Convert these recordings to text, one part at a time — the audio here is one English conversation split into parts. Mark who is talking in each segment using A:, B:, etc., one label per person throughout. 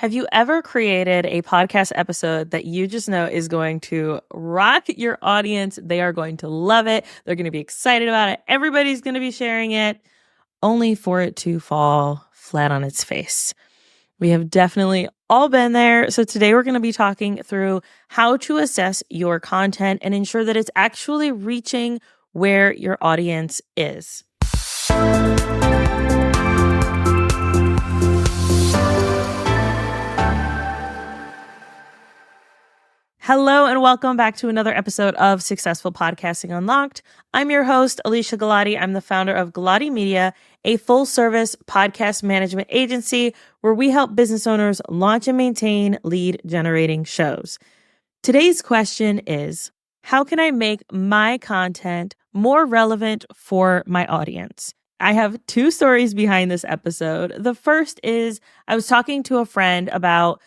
A: Have you ever created a podcast episode that you just know is going to rock your audience? They are going to love it. They're going to be excited about it. Everybody's going to be sharing it, only for it to fall flat on its face. We have definitely all been there. So today we're going to be talking through how to assess your content and ensure that it's actually reaching where your audience is. Hello and welcome back to another episode of Successful Podcasting Unlocked. I'm your host, Alicia Galati. I'm the founder of Galati Media, a full-service podcast management agency where we help business owners launch and maintain lead-generating shows. Today's question is, how can I make my content more relevant for my audience? I have two stories behind this episode. The first is I was talking to a friend about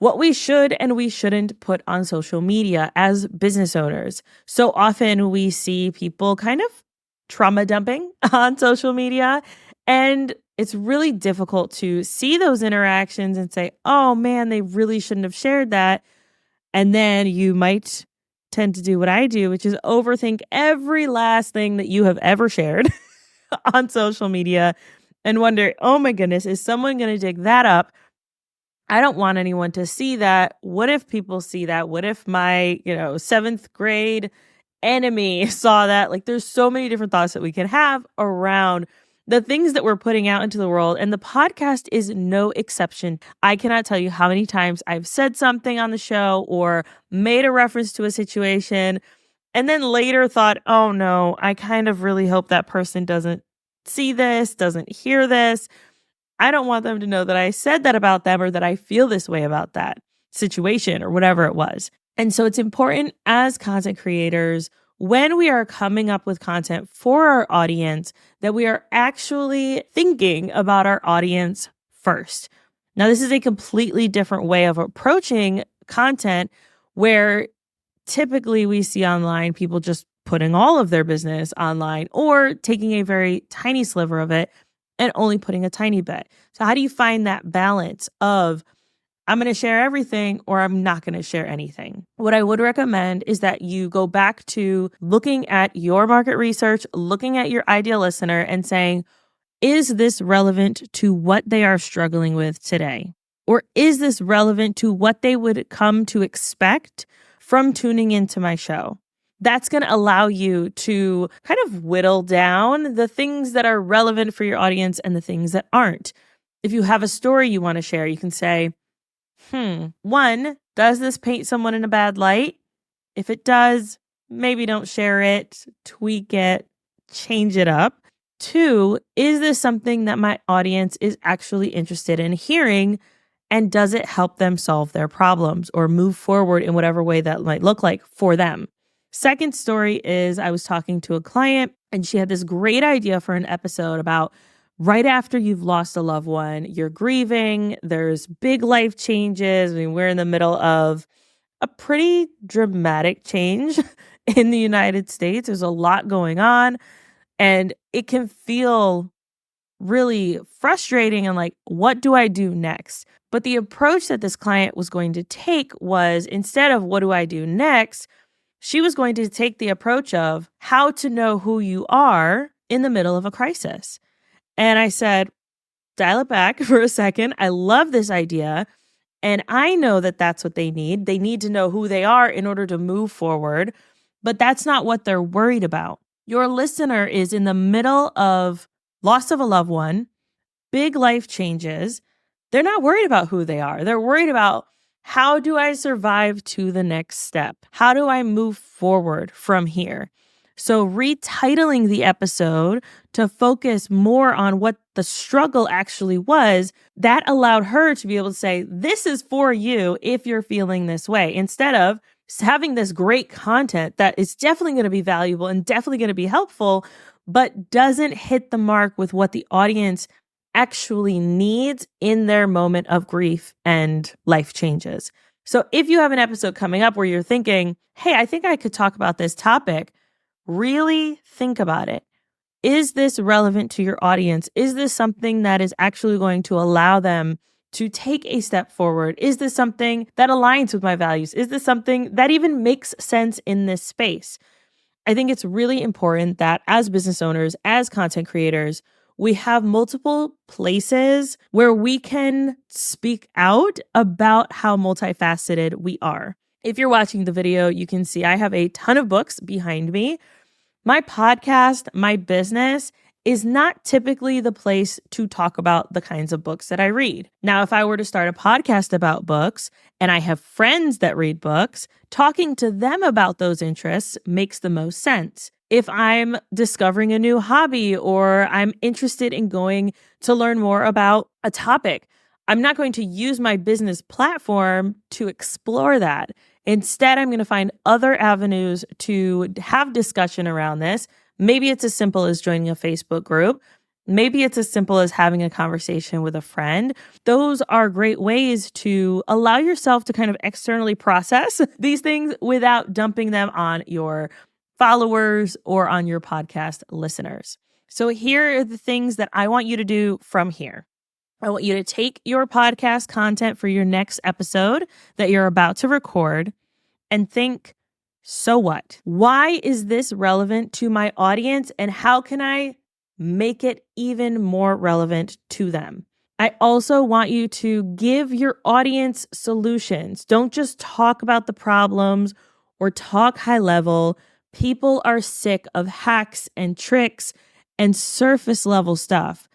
A: what we should and we shouldn't put on social media as business owners. So often we see people kind of trauma dumping on social media, and it's really difficult to see those interactions and say, oh man, they really shouldn't have shared that. And then you might tend to do what I do, which is overthink every last thing that you have ever shared on social media and wonder, oh my goodness, is someone going to dig that up? I don't want anyone to see that. What if people see that? What if my, seventh grade enemy saw that? Like, there's so many different thoughts that we can have around the things that we're putting out into the world. And the podcast is no exception. I cannot tell you how many times I've said something on the show or made a reference to a situation and then later thought, oh no, I kind of really hope that person doesn't see this, doesn't hear this. I don't want them to know that I said that about them or that I feel this way about that situation or whatever it was. And so it's important as content creators, when we are coming up with content for our audience, that we are actually thinking about our audience first. Now, this is a completely different way of approaching content where typically we see online people just putting all of their business online or taking a very tiny sliver of it and only putting a tiny bit. So how do you find that balance of I'm going to share everything or I'm not going to share anything? What I would recommend is that you go back to looking at your market research, looking at your ideal listener and saying, is this relevant to what they are struggling with today? Or is this relevant to what they would come to expect from tuning into my show? That's going to allow you to kind of whittle down the things that are relevant for your audience and the things that aren't. If you have a story you want to share, you can say, one, does this paint someone in a bad light? If it does, maybe don't share it, tweak it, change it up. Two, is this something that my audience is actually interested in hearing? And does it help them solve their problems or move forward in whatever way that might look like for them? Second story is I was talking to a client and she had this great idea for an episode about right after you've lost a loved one, you're grieving, there's big life changes. I mean, we're in the middle of a pretty dramatic change in the United States. There's a lot going on and it can feel really frustrating and like, what do I do next? But the approach that this client was going to take was instead of what do I do next, she was going to take the approach of how to know who you are in the middle of a crisis. And I said, dial it back for a second. I love this idea. And I know that that's what they need. They need to know who they are in order to move forward. But that's not what they're worried about. Your listener is in the middle of loss of a loved one, big life changes. They're not worried about who they are. They're worried about how do I survive to the next step? How do I move forward from here? So retitling the episode to focus more on what the struggle actually was, that allowed her to be able to say, this is for you if you're feeling this way, instead of having this great content that is definitely going to be valuable and definitely going to be helpful, but doesn't hit the mark with what the audience actually needs in their moment of grief and life changes. So if you have an episode coming up where you're thinking, hey, I think I could talk about this topic, really think about it. Is this relevant to your audience? Is this something that is actually going to allow them to take a step forward? Is this something that aligns with my values? Is this something that even makes sense in this space? I think it's really important that as business owners, as content creators, we have multiple places where we can speak out about how multifaceted we are. If you're watching the video, you can see I have a ton of books behind me. My podcast, my business is not typically the place to talk about the kinds of books that I read. Now, if I were to start a podcast about books and I have friends that read books, talking to them about those interests makes the most sense. If I'm discovering a new hobby or I'm interested in going to learn more about a topic, I'm not going to use my business platform to explore that. Instead, I'm going to find other avenues to have discussion around this. Maybe it's as simple as joining a Facebook group. Maybe it's as simple as having a conversation with a friend. Those are great ways to allow yourself to kind of externally process these things without dumping them on your followers or on your podcast listeners. So here are the things that I want you to do from here. I want you to take your podcast content for your next episode that you're about to record and think, so what? Why is this relevant to my audience and how can I make it even more relevant to them? I also want you to give your audience solutions. Don't just talk about the problems or talk high level. People are sick of hacks and tricks and surface level stuff.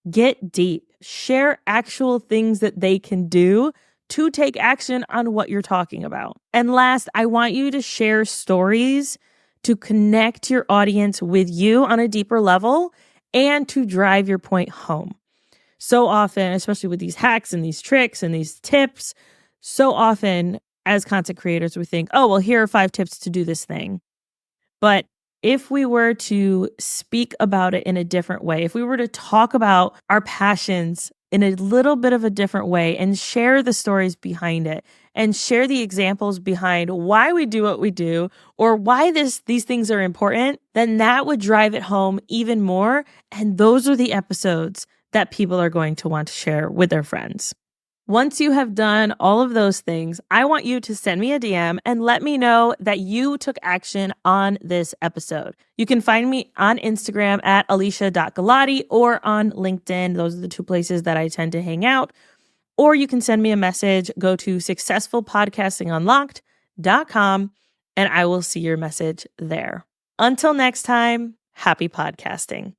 A: Get deep. Share actual things that they can do to take action on what you're talking about. And last, I want you to share stories to connect your audience with you on a deeper level and to drive your point home. So often, especially with these hacks and these tricks and these tips, so often as content creators, we think, oh, well, here are 5 tips to do this thing. But if we were to speak about it in a different way, if we were to talk about our passions in a little bit of a different way and share the stories behind it and share the examples behind why we do what we do or why these things are important, then that would drive it home even more. And those are the episodes that people are going to want to share with their friends. Once you have done all of those things, I want you to send me a DM and let me know that you took action on this episode. You can find me on Instagram at alicia.galati or on LinkedIn. Those are the 2 places that I tend to hang out. Or you can send me a message. Go to successfulpodcastingunlocked.com and I will see your message there. Until next time, happy podcasting.